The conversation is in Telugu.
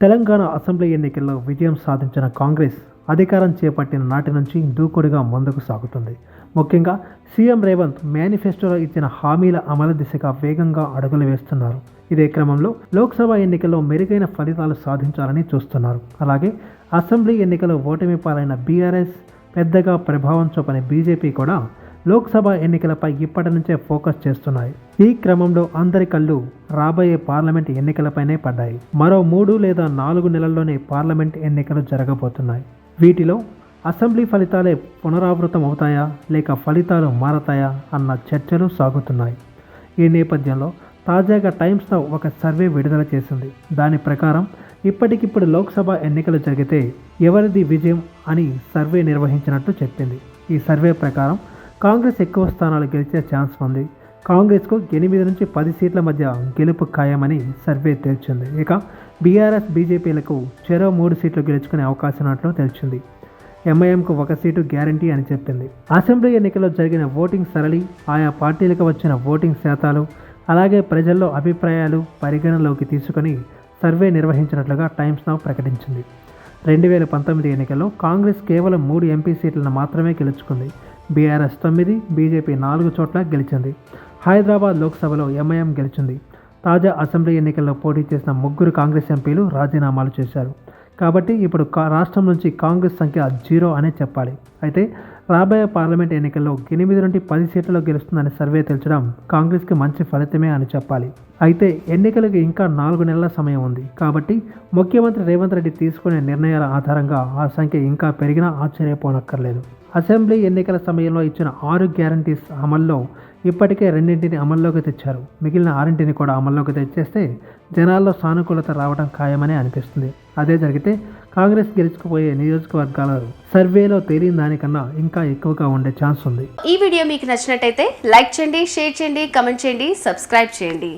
తెలంగాణ అసెంబ్లీ ఎన్నికల్లో విజయం సాధించిన కాంగ్రెస్ అధికారం చేపట్టిన నాటి నుంచి దూకుడుగా ముందుకు సాగుతుంది. ముఖ్యంగా సీఎం రేవంత్ మేనిఫెస్టోలో ఇచ్చిన హామీల అమలు దిశగా వేగంగా అడుగులు వేస్తున్నారు. ఇదే క్రమంలో లోక్సభ ఎన్నికల్లో మెరుగైన ఫలితాలు సాధించాలని చూస్తున్నారు. అలాగే అసెంబ్లీ ఎన్నికల్లో ఓటమి పాలైన బీఆర్ఎస్, పెద్దగా ప్రభావం చూపని బీజేపీ కూడా లోక్సభ ఎన్నికలపై ఇప్పటి నుంచే ఫోకస్ చేస్తున్నాయి. ఈ క్రమంలో అందరి కళ్ళు రాబోయే పార్లమెంట్ ఎన్నికలపైనే పడ్డాయి. మరో 3 లేదా 4 నెలల్లోనే పార్లమెంట్ ఎన్నికలు జరగబోతున్నాయి. వీటిలో అసెంబ్లీ ఫలితాలే పునరావృతం అవుతాయా లేక ఫలితాలు మారతాయా అన్న చర్చలు సాగుతున్నాయి. ఈ నేపథ్యంలో తాజాగా టైమ్స్ నౌ ఒక సర్వే విడుదల చేసింది. దాని ప్రకారం ఇప్పటికిప్పుడు లోక్సభ ఎన్నికలు జరిగితే ఎవరిది విజయం అని సర్వే నిర్వహించినట్టు చెప్పింది. ఈ సర్వే ప్రకారం కాంగ్రెస్ ఎక్కువ స్థానాలు గెలిచే ఛాన్స్ ఉంది. కాంగ్రెస్కు 8 నుంచి 10 సీట్ల మధ్య గెలుపు ఖాయమని సర్వే తేల్చింది. ఇక బీఆర్ఎస్, బీజేపీలకు చెరో 3 సీట్లు గెలుచుకునే అవకాశం ఉన్నట్లు తెలిసింది. ఎంఐఎంకు 1 సీటు గ్యారంటీ అని చెప్పింది. అసెంబ్లీ ఎన్నికల్లో జరిగిన ఓటింగ్ సరళి, ఆయా పార్టీలకు వచ్చిన ఓటింగ్ శాతాలు, అలాగే ప్రజల్లో అభిప్రాయాలు పరిగణలోకి తీసుకుని సర్వే నిర్వహించినట్లుగా టైమ్స్ నౌ ప్రకటించింది. 2019 ఎన్నికల్లో కాంగ్రెస్ కేవలం 3 ఎంపీ సీట్లను మాత్రమే గెలుచుకుంది. బీఆర్ఎస్ 9, బీజేపీ 4 చోట్ల గెలిచింది. హైదరాబాద్ లోక్సభలో ఎంఐఎం గెలిచింది. తాజా అసెంబ్లీ ఎన్నికల్లో పోటీ చేసిన 3 కాంగ్రెస్ ఎంపీలు రాజీనామాలు చేశారు. కాబట్టి ఇప్పుడు రాష్ట్రం నుంచి కాంగ్రెస్ సంఖ్య 0 అనే చెప్పాలి. అయితే రాబోయే పార్లమెంట్ ఎన్నికల్లో 8 నుండి 10 సీట్లలో గెలుస్తుందని సర్వే తెలచడం కాంగ్రెస్కి మంచి ఫలితమే అని చెప్పాలి. అయితే ఎన్నికలకు ఇంకా 4 నెలల సమయం ఉంది. కాబట్టి ముఖ్యమంత్రి రేవంత్ రెడ్డి తీసుకునే నిర్ణయాల ఆధారంగా ఆ సంఖ్య ఇంకా పెరిగినా ఆశ్చర్యపోనక్కర్లేదు. అసెంబ్లీ ఎన్నికల సమయంలో ఇచ్చిన 6 గ్యారంటీస్ అమల్లో ఇప్పటికే 2ంటిని అమల్లోకి తెచ్చారు. మిగిలిన 6ంటిని కూడా అమల్లోకి తెచ్చేస్తే జనాల్లో సానుకూలత రావడం ఖాయమని అనిపిస్తుంది. అదే జరిగితే కాంగ్రెస్ గెలుచుకుపోయే నియోజకవర్గాల సర్వేలో తేలిన దానికన్నా ఇంకా ఎక్కువగా ఉండే ఛాన్స్ ఉంది. ఈ వీడియో మీకు నచ్చినట్టయితే లైక్ చేయండి, షేర్ చేయండి, కమెంట్ చేయండి, సబ్స్క్రైబ్ చేయండి.